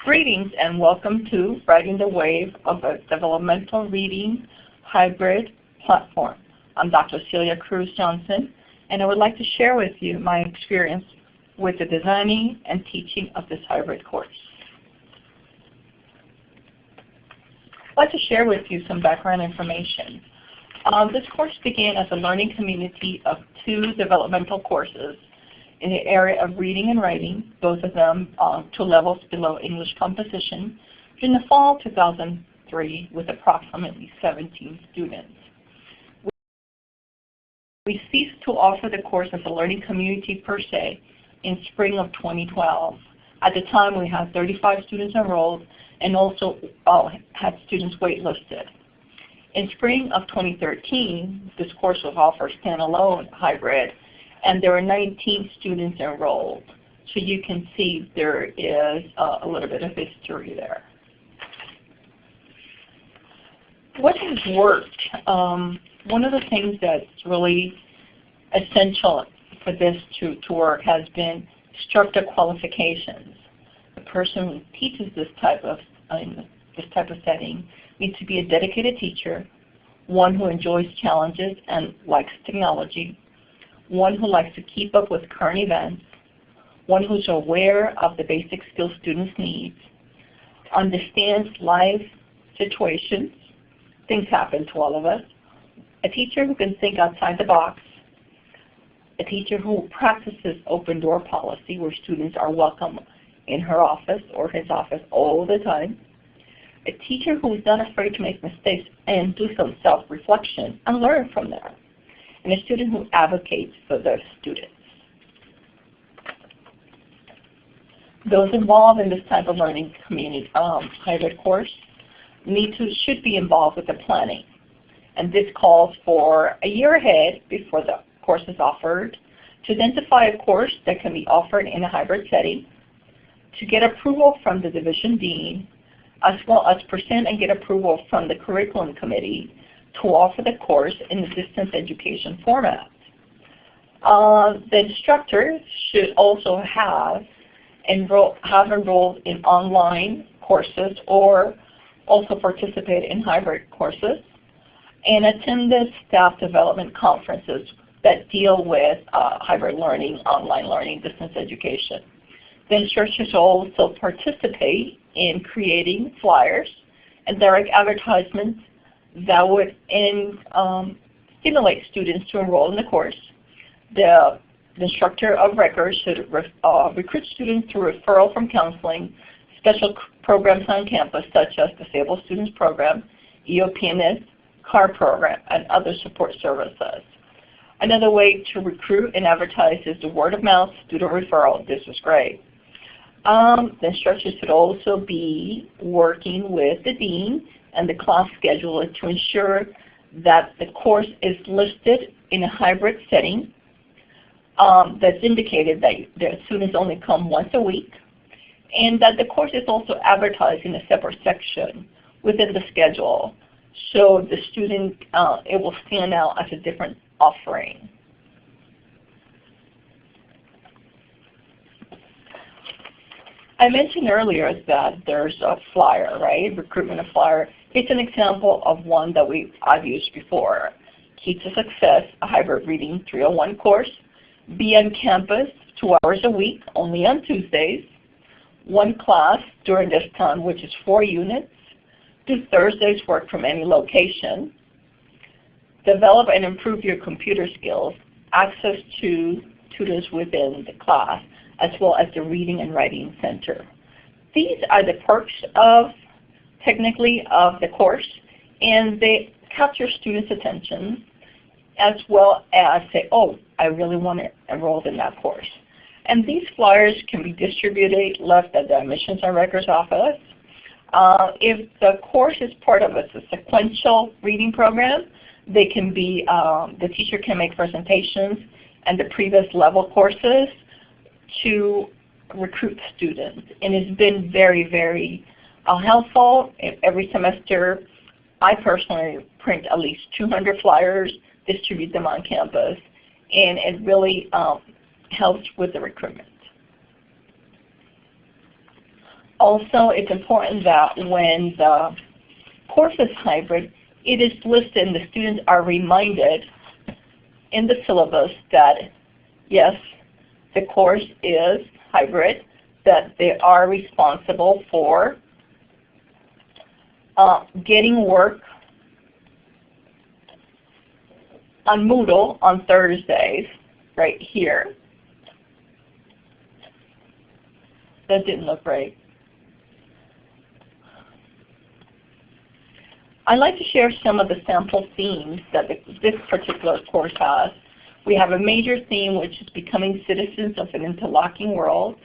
Greetings and welcome to Riding the Wave of a Developmental Reading Hybrid Platform. I'm Dr. Celia Cruz Johnson, and I would like to share with you my experience with the designing and teaching of this hybrid course. I'd like to share with you some background information. This course began as a learning community of 2 developmental courses in the area of reading and writing, both of them 2 levels below English composition, in the fall of 2003 with approximately 17 students. We ceased to offer the course as a learning community per se in spring of 2012. At the time we had 35 students enrolled and also had students waitlisted. In spring of 2013, this course was offered standalone hybrid, and there were 19 students enrolled. So you can see there is a little bit of history there. What has worked? One of the things that's really essential for this to work has been Instructor Qualifications. The person who teaches this type of setting needs to be a dedicated teacher, one who enjoys challenges and likes technology, one who likes to keep up with current events, one who's aware of the basic skills students need, understands life situations, things happen to all of us, a teacher who can think outside the box, a teacher who practices open door policy where students are welcome in her office or his office all the time, a teacher who is not afraid to make mistakes and do some self-reflection and learn from them, and a student who advocates for their students. Those involved in this type of learning community hybrid course should be involved with the planning. And this calls for a year ahead before the course is offered to identify a course that can be offered in a hybrid setting, to get approval from the division dean, as well as present and get approval from the curriculum committee to offer the course in the distance education format. The instructor should also have enrolled in online courses or also participate in hybrid courses and attended staff development conferences that deal with hybrid learning, online learning, distance education. The instructor should also participate in creating flyers and direct advertisements that would stimulate students to enroll in the course. The instructor of record should recruit students through referral from counseling, special programs on campus such as Disabled Students Program, EOPNS, CAR program, and other support services. Another way to recruit and advertise is the word of mouth, student referral. This was great. The instructor should also be working with the dean and the class scheduler to ensure that the course is listed in a hybrid setting that's indicated that the students only come once a week, and that the course is also advertised in a separate section within the schedule, so the student, it will stand out as a different offering. I mentioned earlier that there's a flyer, right? Recruitment a flyer. It's an example of one that I've used before. Key to Success, a hybrid reading 301 course. Be on campus 2 hours a week, only on Tuesdays. 1 class during this time, which is 4 units. Do Thursdays work from any location. Develop and improve your computer skills. Access to tutors within the class, as well as the Reading and Writing Center. These are the perks technically of the course, and they capture students' attention as well as say, oh, I really want to enroll in that course. And these flyers can be distributed, left at the admissions and records office. If the course is part of a sequential reading program, they can be, the teacher can make presentations and the previous level courses to recruit students, and it's been very, very helpful. Every semester, I personally print at least 200 flyers, distribute them on campus, and it really helps with the recruitment. Also, it's important that when the course is hybrid, it is listed and the students are reminded in the syllabus that, yes, the course is hybrid, that they are responsible for getting work on Moodle on Thursdays, right here. That didn't look right. I'd like to share some of the sample themes that this particular course has. We have a major theme, which is becoming citizens of an interlocking world,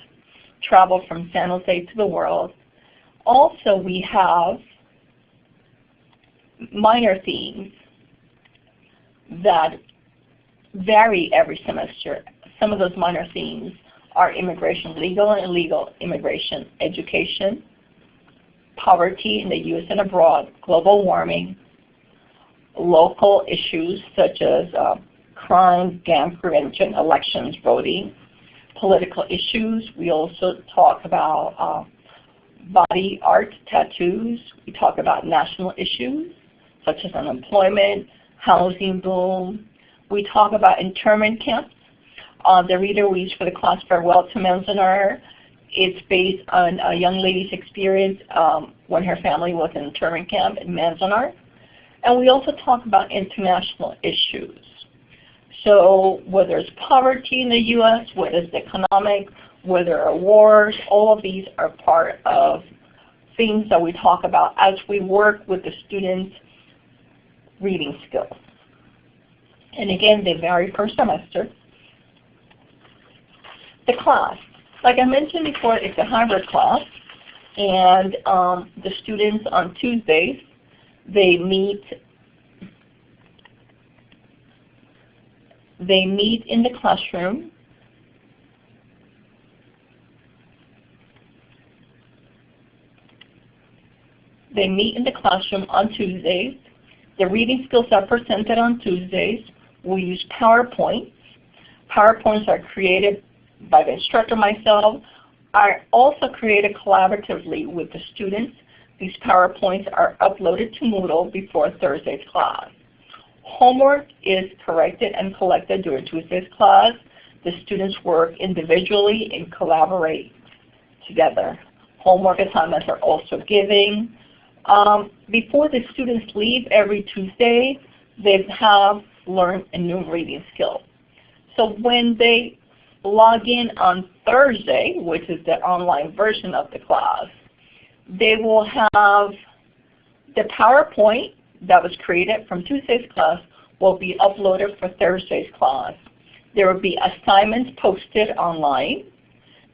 travel from San Jose to the world. Also, we have minor themes that vary every semester. Some of those minor themes are immigration, legal and illegal immigration, education, poverty in the U.S. and abroad, global warming, local issues such as crime, gang prevention, elections, voting, political issues. We also talk about body art, tattoos. We talk about national issues such as unemployment, housing boom. We talk about internment camps. The reader we use for the class, Farewell to Manzanar, it's based on a young lady's experience when her family was in internment camp in Manzanar. And we also talk about international issues. So whether it's poverty in the U.S., whether it's economic, whether there are wars, all of these are part of things that we talk about as we work with the students' reading skills. And again, they vary per semester. The class. Like I mentioned before, it's a hybrid class, and the students on Tuesdays, they meet in the classroom. They meet in the classroom on Tuesdays. The reading skills are presented on Tuesdays. We use PowerPoints. PowerPoints are created by the instructor, myself. I also created collaboratively with the students. These PowerPoints are uploaded to Moodle before Thursday's class. Homework is corrected and collected during Tuesday's class. The students work individually and collaborate together. Homework assignments are also given. Before the students leave every Tuesday, they have learned a new reading skill. So when they log in on Thursday, which is the online version of the class, they will have the PowerPoint that was created from Tuesday's class will be uploaded for Thursday's class. There will be assignments posted online.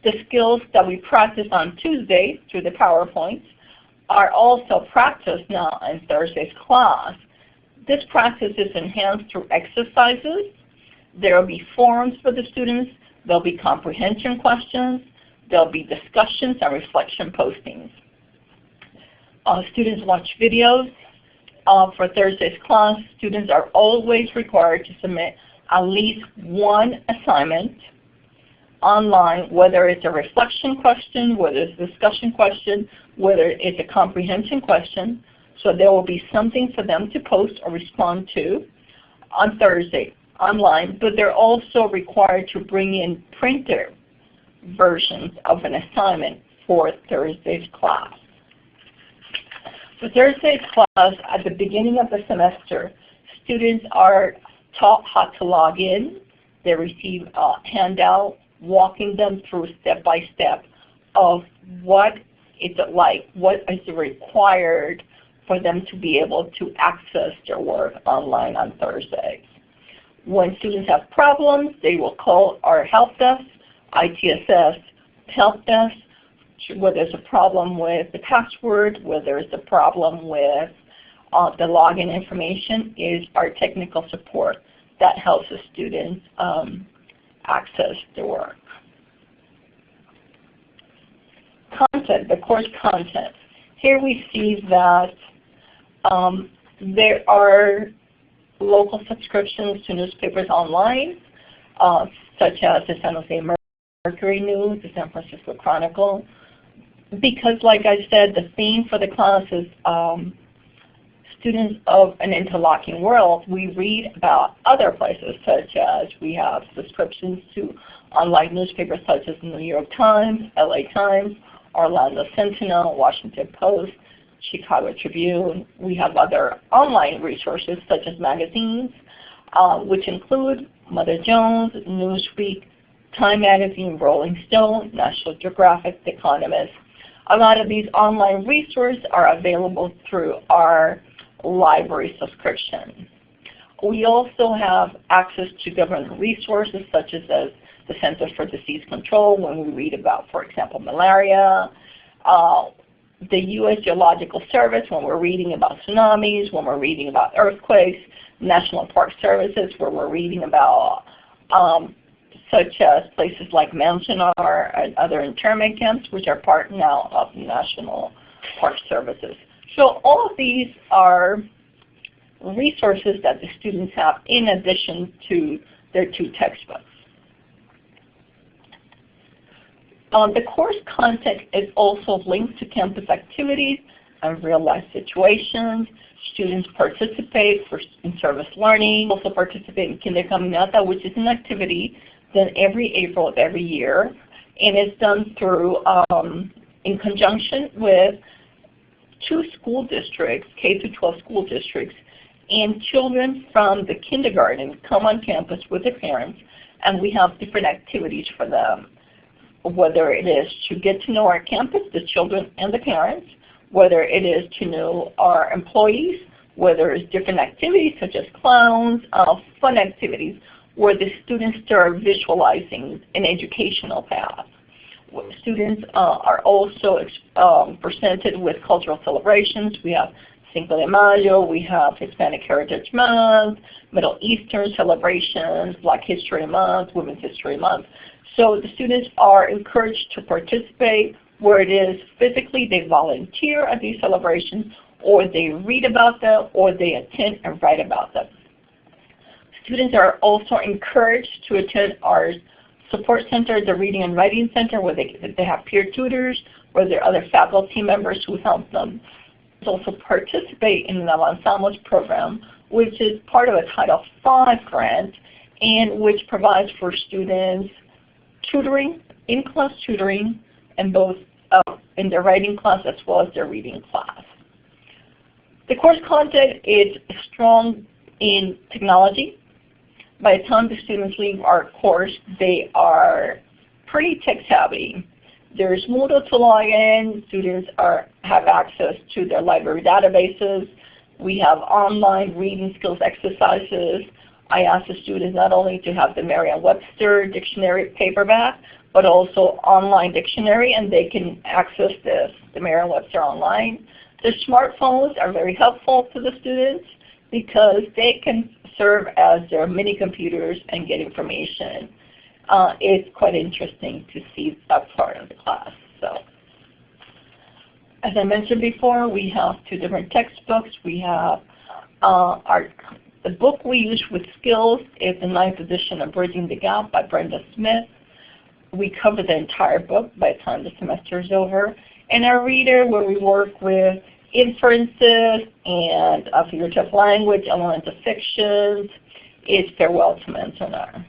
The skills that we practice on Tuesday through the PowerPoints are also practiced now in Thursday's class. This practice is enhanced through exercises. There will be forums for the students. There'll be comprehension questions. There'll be discussions and reflection postings. Students watch videos. For Thursday's class, students are always required to submit at least one assignment online, whether it's a reflection question, whether it's a discussion question, whether it's a comprehension question. So there will be something for them to post or respond to on Thursday online, but they're also required to bring in printed versions of an assignment for Thursday's class. For Thursday's class, at the beginning of the semester, students are taught how to log in. They receive a handout walking them through step by step of what is it like, what is required for them to be able to access their work online on Thursdays. When students have problems, they will call our help desk, ITSS help desk, whether there's a problem with the password, whether there's a problem with the login information, is our technical support that helps the students access the work. Content, the course content. Here we see that there are local subscriptions to newspapers online, such as the San Jose Mercury News, the San Francisco Chronicle. because like I said, the theme for the class is students of an interlocking world, we read about other places, such as we have subscriptions to online newspapers such as the New York Times, LA Times, Orlando Sentinel, Washington Post, Chicago Tribune. We have other online resources such as magazines, which include Mother Jones, Newsweek, Time Magazine, Rolling Stone, National Geographic, The Economist. A lot of these online resources are available through our library subscription. We also have access to government resources such as the Centers for Disease Control when we read about, for example, malaria, the U.S. Geological Service when we're reading about tsunamis, when we're reading about earthquakes, National Park Services where we're reading about such as places like Manzanar and other internment camps, which are part now of National Park Services. So all of these are resources that the students have in addition to their 2 textbooks. The course content is also linked to campus activities and real-life situations. Students participate in service learning, also participate in Kinder Caminata, which is an activity done every April of every year, and it's done through, in conjunction with 2 school districts, K-12 school districts, and children from the kindergarten come on campus with their parents, and we have different activities for them, whether it is to get to know our campus, the children and the parents, whether it is to know our employees, whether it's different activities such as clowns, fun activities, where the students start visualizing an educational path. Students are also presented with cultural celebrations. We have Cinco de Mayo, we have Hispanic Heritage Month, Middle Eastern celebrations, Black History Month, Women's History Month. So the students are encouraged to participate, where it is physically they volunteer at these celebrations, or they read about them, or they attend and write about them. Students are also encouraged to attend our support center, the Reading and Writing Center, where they have peer tutors, where there are other faculty members who help them. They also participate in the Avanzamos program, which is part of a Title V grant, and which provides for students tutoring, in-class tutoring, and both in their writing class as well as their reading class. The course content is strong in technology. By the time the students leave our course, they are pretty tech savvy. There's Moodle to log in. Students have access to their library databases. We have online reading skills exercises. I ask the students not only to have the Merriam-Webster dictionary paperback, but also online dictionary, and they can access the Merriam-Webster online. The smartphones are very helpful to the students because they can serve as their mini computers and get information. It's quite interesting to see that part of the class. So, as I mentioned before, we have 2 different textbooks. We have the book we use with skills is the 9th edition of Bridging the Gap by Brenda Smith. We cover the entire book by the time the semester is over. And our reader, where we work with inferences and figurative language, elements of fictions, is Farewell to Manzanar.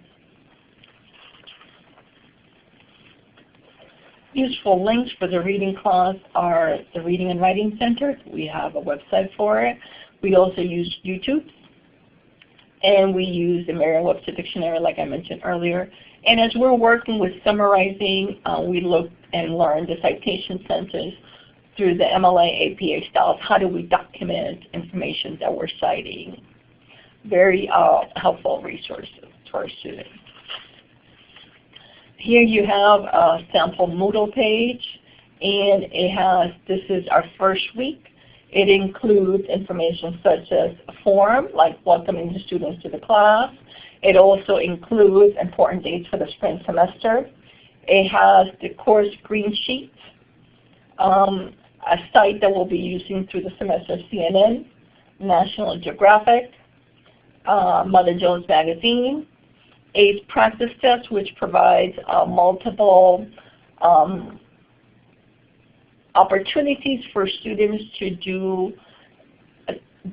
Useful links for the reading class are the Reading and Writing Center. We have a website for it. We also use YouTube. And we use the Merriam-Webster dictionary like I mentioned earlier. And as we're working with summarizing, we look and learn the citation census through the MLA APA styles. How do we document information that we're citing? Very helpful resources to our students. Here you have a sample Moodle page, and it has, this is our first week. It includes information such as a form, like welcoming the students to the class. It also includes important dates for the spring semester. It has the course green sheet, a site that we'll be using through the semester, CNN, National Geographic, Mother Jones Magazine, a practice test which provides multiple opportunities for students to do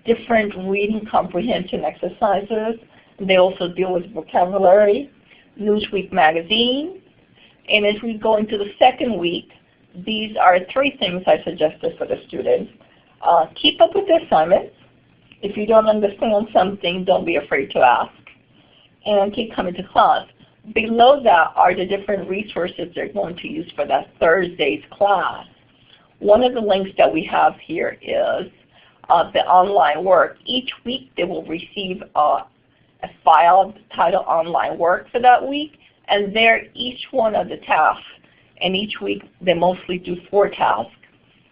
different reading comprehension exercises. They also deal with vocabulary, Newsweek magazine. And as we go into the second week, these are 3 things I suggested for the students. Keep up with the assignments. If you don't understand something, don't be afraid to ask. And keep coming to class. Below that are the different resources they're going to use for that Thursday's class. One of the links that we have here is the online work. Each week they will receive a file titled online work for that week, and there each one of the tasks. And each week they mostly do 4 tasks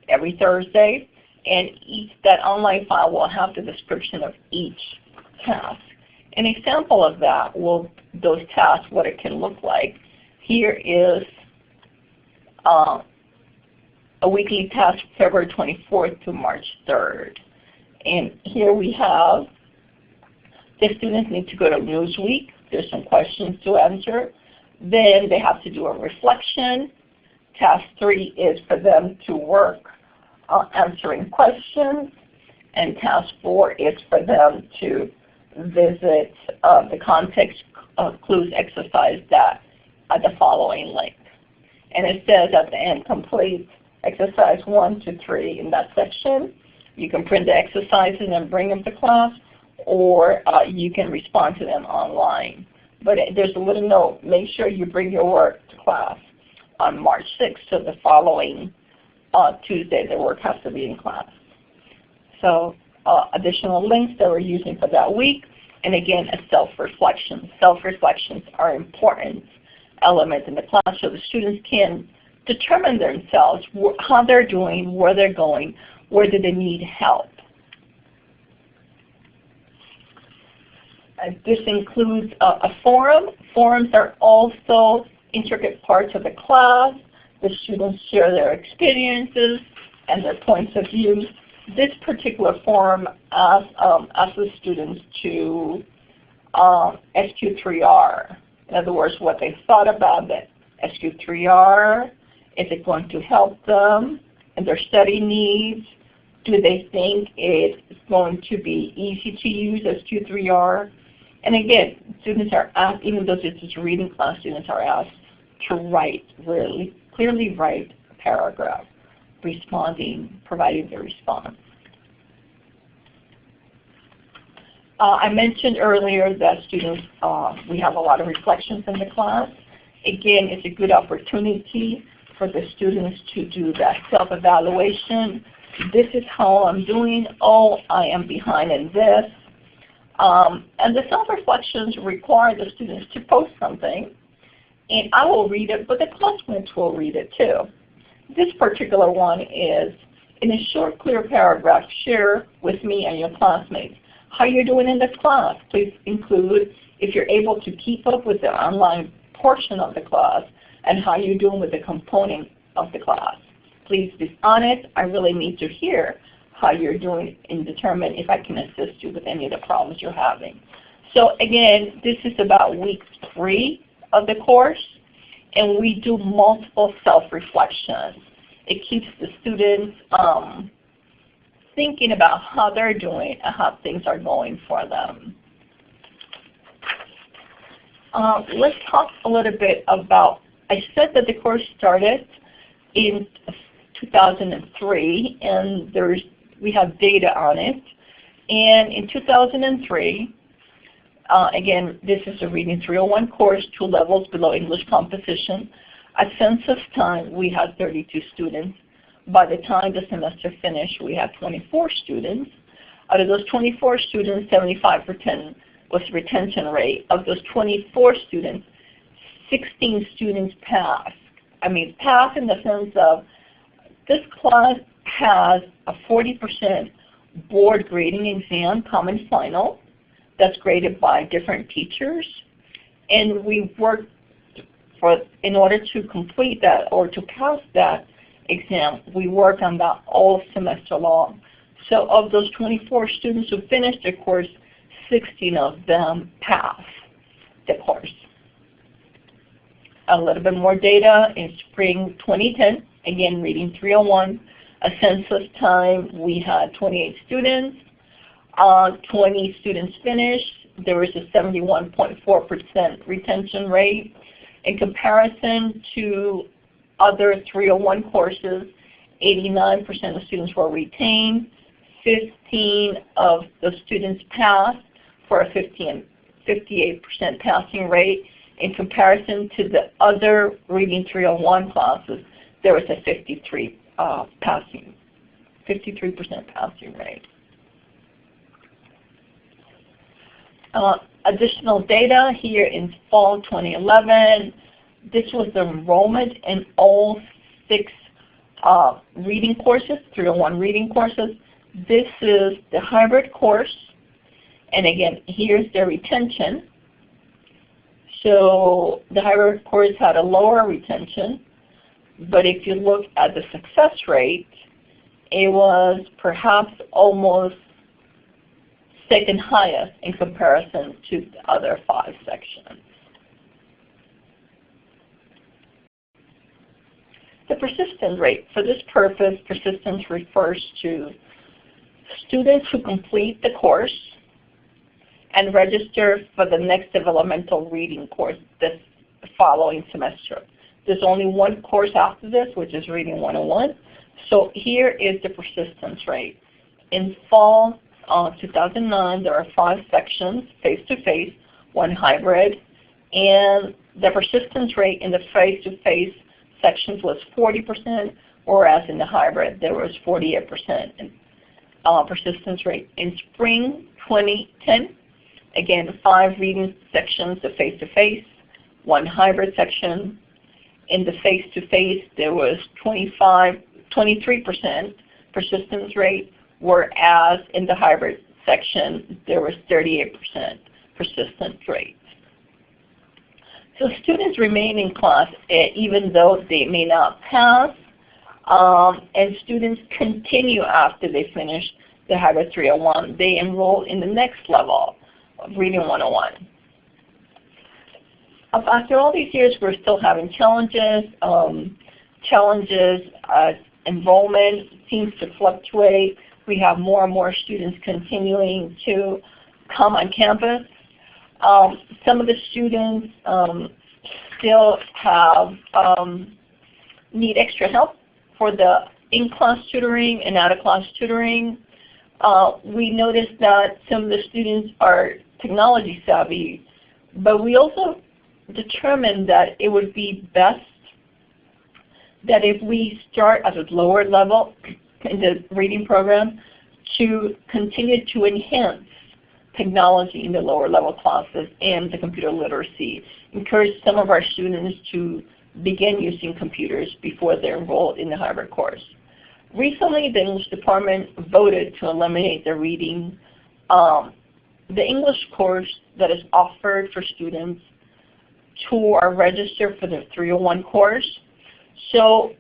every Thursday, and that online file will have the description of each task. An example of that those tasks, what it can look like. Here is a weekly task February 24th to March 3rd. And here we have the students need to go to Newsweek. There's some questions to answer. Then they have to do a reflection. Task 3 is for them to work answering questions. And task 4 is for them to visit the context clues exercise that at the following link. And it says at the end, complete exercise 1 to 3 in that section. You can print the exercises and bring them to class, or you can respond to them online. But there's a little note, make sure you bring your work to class on March 6th, so the following Tuesday the work has to be in class. So additional links that we're using for that week, and again, a self-reflection. Self-reflections are important elements in the class so the students can determine themselves how they're doing, where they're going, where do they need help. This includes a forum. Forums are also intricate parts of the class. The students share their experiences and their points of view. This particular forum asks the students to SQ3R. In other words, what they thought about the SQ3R. Is it going to help them in their study needs? Do they think it's going to be easy to use SQ3R? And again, students are asked, even though this is a reading class, students are asked to write, really clearly write a paragraph, responding, providing the response. I mentioned earlier that students, we have a lot of reflections in the class. Again, it's a good opportunity for the students to do that self-evaluation. This is how I'm doing. Oh, I am behind in this. And the self-reflections require the students to post something. And I will read it, but the classmates will read it too. This particular one is, in a short, clear paragraph, share with me and your classmates how you're doing in this class. Please include if you're able to keep up with the online portion of the class and how you're doing with the component of the class. Please be honest. I really need to hear how you're doing and determine if I can assist you with any of the problems you're having. So again, this is about week 3 of the course, and we do multiple self-reflections. It keeps the students thinking about how they're doing and how things are going for them. Let's talk a little bit about, I said that the course started in 2003, and we have data on it. And in 2003, again, this is a Reading 301 course, 2 levels below English composition. At census time, we had 32 students. By the time the semester finished, we had 24 students. Out of those 24 students, 75% was retention rate. Of those 24 students, 16 students passed. I mean, passed in the sense of this class has a 40% board grading exam, common final, that's graded by different teachers. And we worked in order to complete that or to pass that exam, we worked on that all semester long. So of those 24 students who finished the course, 16 of them passed the course. A little bit more data in spring 2010. Again, reading 301. A census time, we had 28 students. 20 students finished. There was a 71.4% retention rate. In comparison to other 301 courses, 89% of students were retained. 15 of the students passed for a 58% passing rate. In comparison to the other Reading 301 classes, there was a 53% passing rate. Additional data here in fall 2011. This was the enrollment in all 6 reading courses, 301 reading courses. This is the hybrid course, and again, here's the retention. So the hybrid course had a lower retention, but if you look at the success rate, it was perhaps almost second highest in comparison to the other 5 sections. The persistence rate. For this purpose, persistence refers to students who complete the course and register for the next developmental reading course this following semester. There's only one course after this, which is Reading 101. So here is the persistence rate. In fall 2009, there are 5 sections, face-to-face, 1 hybrid, and the persistence rate in the face-to-face sections was 40%, whereas in the hybrid there was 48% persistence rate. In spring 2010, again, 5 reading sections, the face-to-face, 1 hybrid section. In the face-to-face, there was 23% persistence rate, whereas in the hybrid section, there was 38% persistence rate. So students remain in class even though they may not pass, and students continue after they finish the hybrid 301. They enroll in the next level of Reading 101. After all these years, we're still having challenges. Enrollment seems to fluctuate. We have more and more students continuing to come on campus. Some of the students still have need extra help for the in-class tutoring and out-of-class tutoring. We noticed that some of the students are technology savvy, but we also determined that it would be best that if we start at a lower level in the reading program to continue to enhance technology in the lower level classes and the computer literacy. Encourage some of our students to begin using computers before they're enrolled in the hybrid course. Recently, the English department voted to eliminate the reading, the English course that is offered for students who are registered for the 301 course. So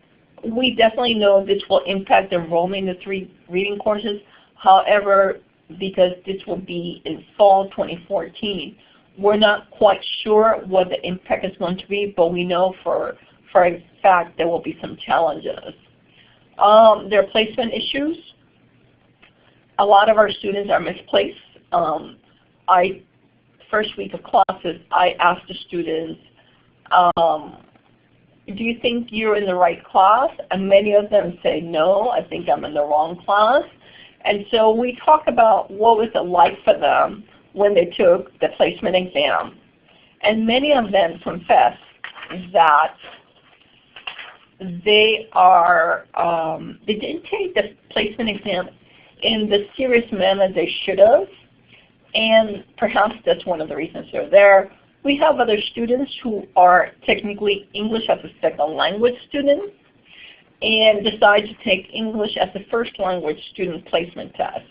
we definitely know this will impact the enrollment in the 3 reading courses. However, because this will be in fall 2014, we're not quite sure what the impact is going to be, but we know for a fact there will be some challenges. There are placement issues. A lot of our students are misplaced. First week of classes, I asked the students, do you think you're in the right class? And many of them say, no, I think I'm in the wrong class. And so we talk about what was it like for them when they took the placement exam. And many of them confess that they didn't take the placement exam in the serious manner they should have. And perhaps that's one of the reasons they're there. We have other students who are technically English as a second language students and decide to take English as a first language student placement test.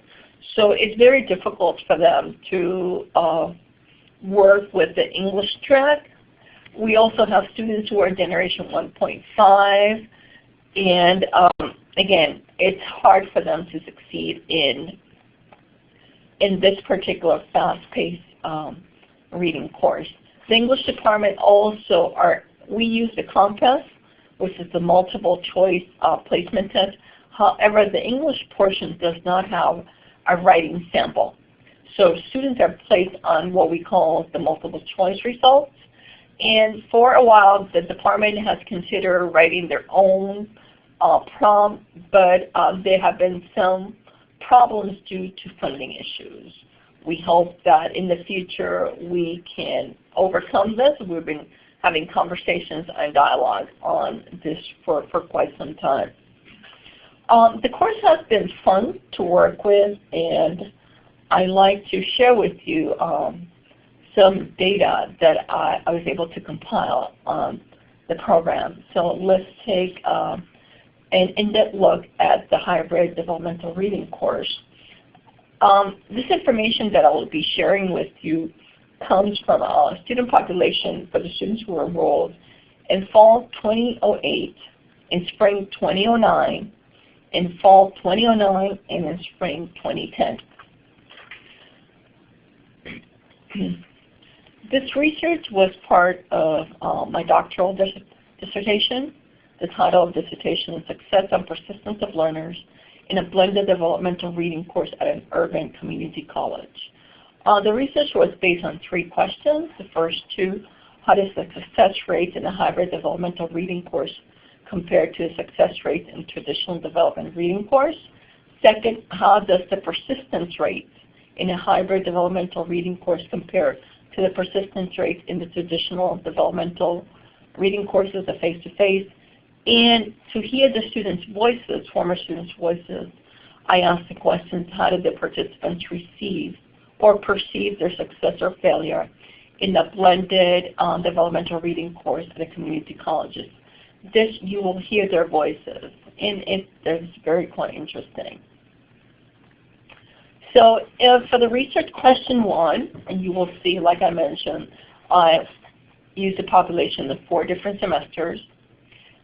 So it's very difficult for them to work with the English track. We also have students who are Generation 1.5, and again, it's hard for them to succeed in this particular fast-paced reading course. The English department also we use the Compass which is the multiple choice placement test. However, the English portion does not have a writing sample. So students are placed on what we call the multiple choice results. And for a while, the department has considered writing their own prompt, but there have been some problems due to funding issues. We hope that in the future we can overcome this. We've been having conversations and dialogue on this for quite some time. The course has been fun to work with, and I like to share with you some data that I was able to compile on the program. So let's take an in-depth look at the hybrid developmental reading course. This information that I will be sharing with you comes from a student population for the students who were enrolled in fall 2008, in spring 2009, in fall 2009, and in spring 2010. This research was part of my doctoral dissertation. The title of the dissertation is Success and Persistence of Learners in a Blended Developmental Reading Course at an Urban Community College. The research was based on 3 questions. The first 2, how does the success rate in a hybrid developmental reading course compare to the success rate in traditional development reading course? Second, how does the persistence rate in a hybrid developmental reading course compare to the persistence rate in the traditional developmental reading courses, the face-to-face? And to hear the students' voices, former students' voices, I asked the questions, how did the participants receive or perceive their success or failure in the blended developmental reading course at the community colleges? This, you will hear their voices, and it's very quite interesting. So for the research question 1, and you will see, like I mentioned, I used a population of 4 different semesters,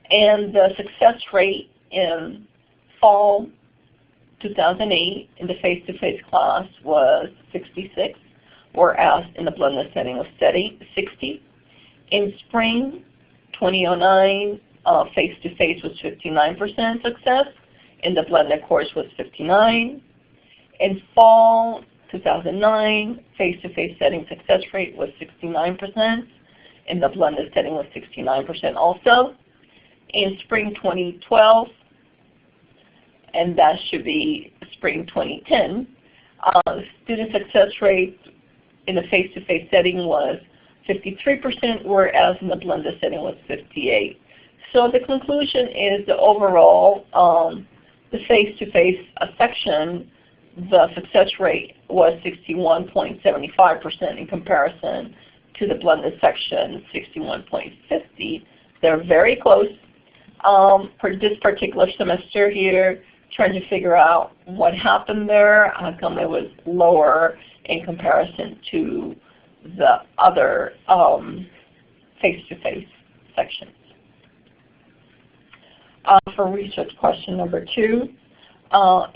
and the success rate in fall 2008 in the face-to-face class was 66, whereas in the blended setting was 60. In spring 2009, face-to-face was 59% success. In the blended course was 59. In fall 2009, face-to-face setting success rate was 69%. In the blended setting was 69% also. In spring 2012, and that should be spring 2010, student success rate in the face-to-face setting was 53%, whereas in the blended setting was 58%. So the conclusion is the overall, the face-to-face section, the success rate was 61.75% in comparison to the blended section, 61.50%. They're very close. For this particular semester here, trying to figure out what happened there, how come it was lower in comparison to the other face-to-face sections. For research question number 2,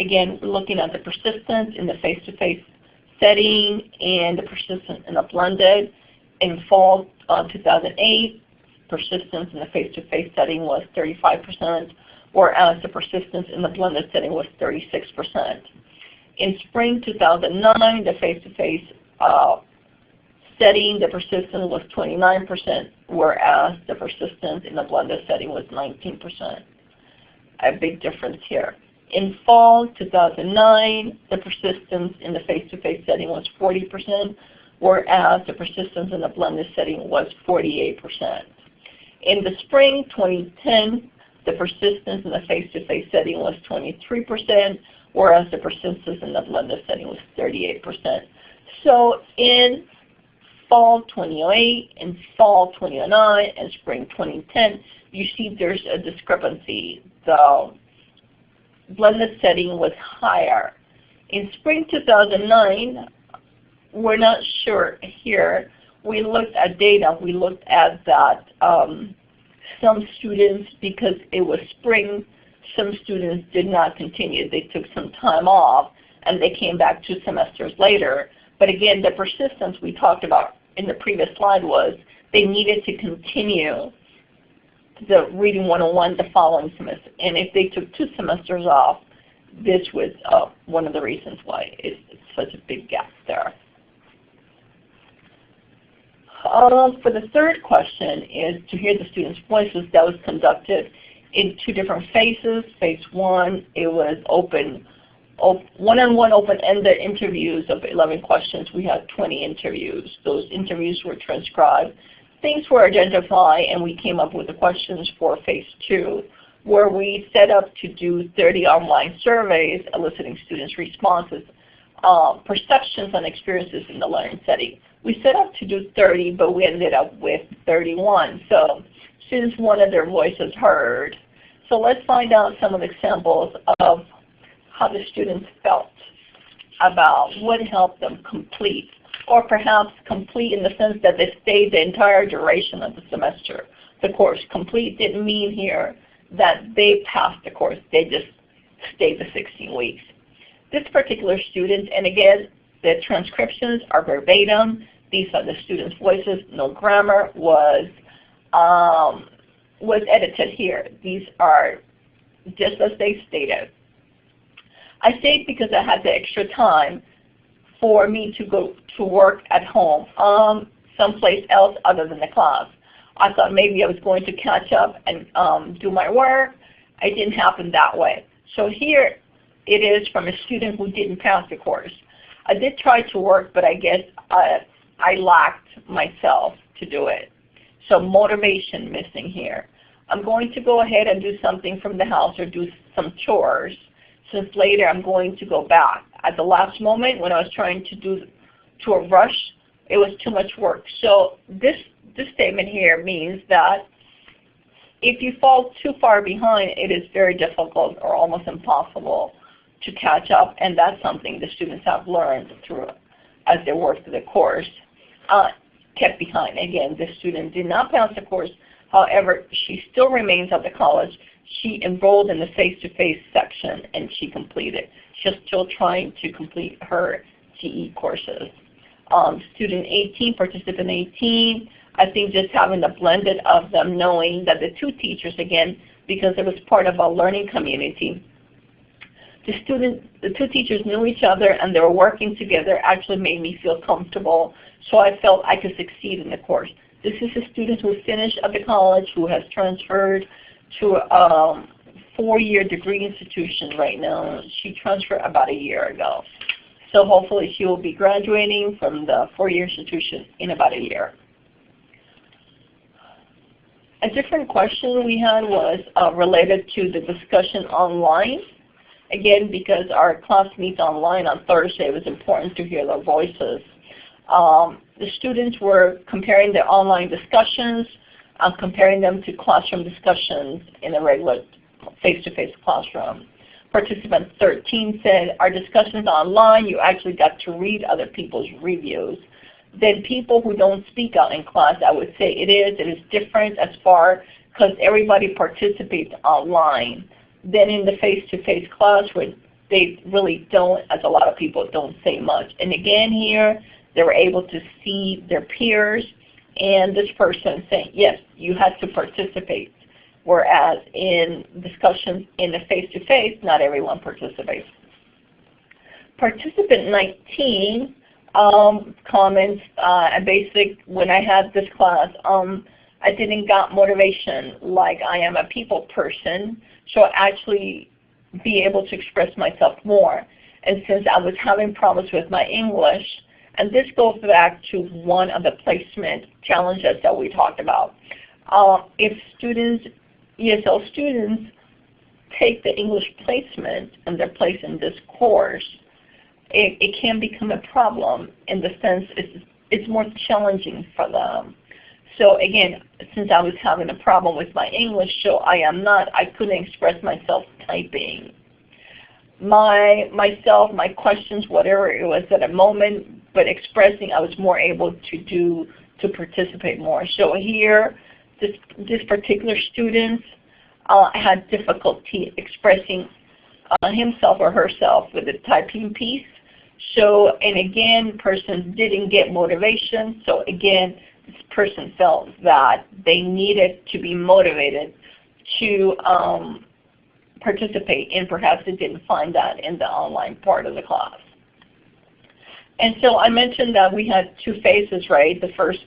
again, we're looking at the persistence in the face-to-face setting and the persistence in the blended. In fall 2008, persistence in the face-to-face setting was 35%, whereas the persistence in the blended setting was 36%. In spring 2009, the face-to-face setting, the persistence was 29%, whereas the persistence in the blended setting was 19%. A big difference here. In fall 2009, the persistence in the face-to-face setting was 40%, whereas the persistence in the blended setting was 48%. In the spring 2010, the persistence in the face-to-face setting was 23%, whereas the persistence in the blended setting was 38%. So in fall 2008, in fall 2009, and spring 2010, you see there's a discrepancy. The blended setting was higher. In spring 2009, we're not sure here. We looked at data. We looked at that some students, because it was spring, some students did not continue. They took some time off, and they came back 2 semesters later. But again, the persistence we talked about in the previous slide was they needed to continue the Reading 101 the following semester. And if they took 2 semesters off, this was one of the reasons why it's such a big gap there. For the third question is to hear the students' voices. That was conducted in 2 different phases. Phase 1, it was one-on-one open-ended interviews of 11 questions. We had 20 interviews. Those interviews were transcribed. Things were identified, and we came up with the questions for phase 2, where we set up to do 30 online surveys eliciting students' responses, perceptions and experiences in the learning setting. We set up to do 30, but we ended up with 31. So students wanted their voices heard. So let's find out some of the examples of how the students felt about what helped them complete, or perhaps complete in the sense that they stayed the entire duration of the semester. The course complete didn't mean here that they passed the course, they just stayed the 16 weeks. This particular student, and again, the transcriptions are verbatim. These are the students' voices. No grammar was edited here. These are just as they stated. I stayed because I had the extra time for me to go to work at home, someplace else other than the class. I thought maybe I was going to catch up and do my work. It didn't happen that way. So here it is from a student who didn't pass the course. I did try to work, but I guess I lacked myself to do it. So motivation missing here. I'm going to go ahead and do something from the house or do some chores, since later I'm going to go back. At the last moment when I was trying to do to a rush, it was too much work. So this statement here means that if you fall too far behind, it is very difficult or almost impossible to catch up, and that's something the students have learned through as they work through the course. Kept behind. Again, the student did not pass the course. However, she still remains at the college. She enrolled in the face-to-face section and she completed. She's still trying to complete her GE courses. Student 18, participant 18, I think just having the blended of them, knowing that the 2 teachers, again, because it was part of a learning community, the 2 teachers knew each other and they were working together, actually made me feel comfortable, so I felt I could succeed in the course. This is a student who finished at the college, who has transferred to a 4-year degree institution right now. She transferred about a year ago. So hopefully she will be graduating from the 4-year institution in about a year. A different question we had was related to the discussion online. Again, because our class meets online on Thursday, it was important to hear their voices. The students were comparing their online discussions, comparing them to classroom discussions in a regular face-to-face classroom. Participant 13 said, our discussions online, you actually got to read other people's reviews. Then people who don't speak out in class, I would say it is different as far, because everybody participates online. Then in the face-to-face class where they really don't, as a lot of people don't say much. And again here, they were able to see their peers and this person saying, yes, you had to participate. Whereas in discussions in the face-to-face, not everyone participates. Participant 19 comments, when I had this class, I didn't got motivation like I am a people person, so I actually be able to express myself more. And since I was having problems with my English, and this goes back to one of the placement challenges that we talked about. If students, ESL students, take the English placement and they're placed in this course, it can become a problem in the sense it's more challenging for them. So again, since I was having a problem with my English, so I couldn't express myself typing. My questions, whatever it was at a moment, but expressing, I was more able to participate more. So here, this particular student had difficulty expressing himself or herself with the typing piece. So, and again, person didn't get motivation. So again, person felt that they needed to be motivated to participate, and perhaps they didn't find that in the online part of the class. And so I mentioned that we had 2 phases, right? The first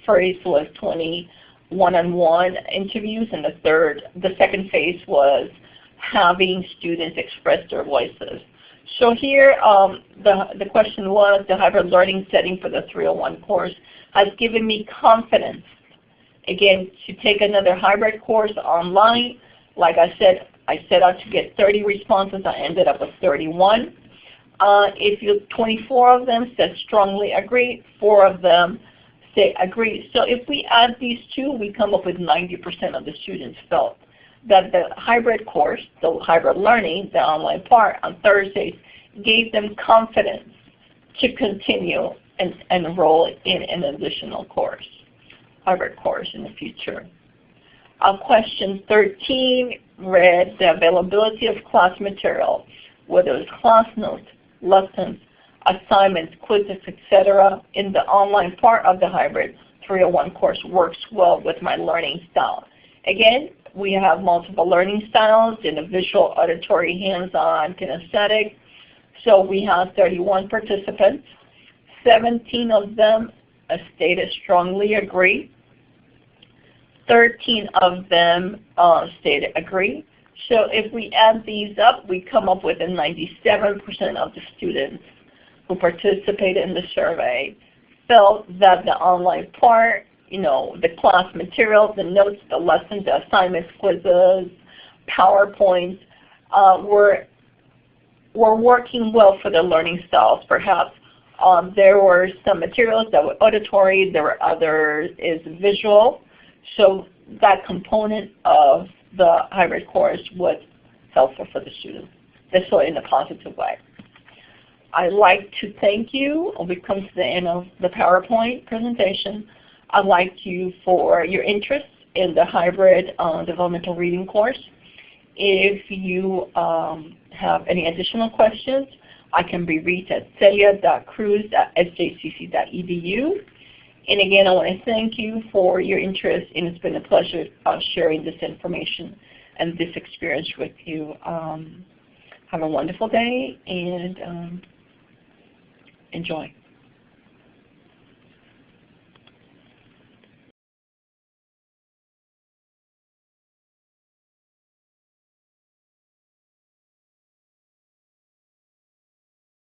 phase was 20 one-on-one interviews, and the second phase was having students express their voices. So here, the question was, the hybrid learning setting for the 301 course has given me confidence, again, to take another hybrid course online. Like I said, I set out to get 30 responses. I ended up with 31. 24 of them said strongly agree, 4 of them say agree. So if we add these 2, we come up with 90% of the students felt that the hybrid course, the hybrid learning, the online part on Thursdays, gave them confidence to continue and enroll in an additional course, hybrid course in the future. Question 13 read the availability of class material, whether it's class notes, lessons, assignments, quizzes, etc. in the online part of the hybrid 301 course works well with my learning style. Again, we have multiple learning styles in the visual, auditory, hands-on, kinesthetic. So we have 31 participants. 17 of them stated strongly agree. 13 of them stated agree. So if we add these up, we come up with a 97% of the students who participated in the survey felt that the online part, the class materials, the notes, the lessons, the assignments, quizzes, PowerPoints were working well for their learning styles. Perhaps there were some materials that were auditory, there were others is visual. So that component of the hybrid course was helpful for the students. This was in a positive way. I'd like to thank you. We've come to the end of the PowerPoint presentation. I'd like you for your interest in the hybrid developmental reading course. If you have any additional questions, I can be reached at celia.cruz@sjcc.edu. And again, I want to thank you for your interest, and it's been a pleasure sharing this information and this experience with you. Have a wonderful day, and enjoy.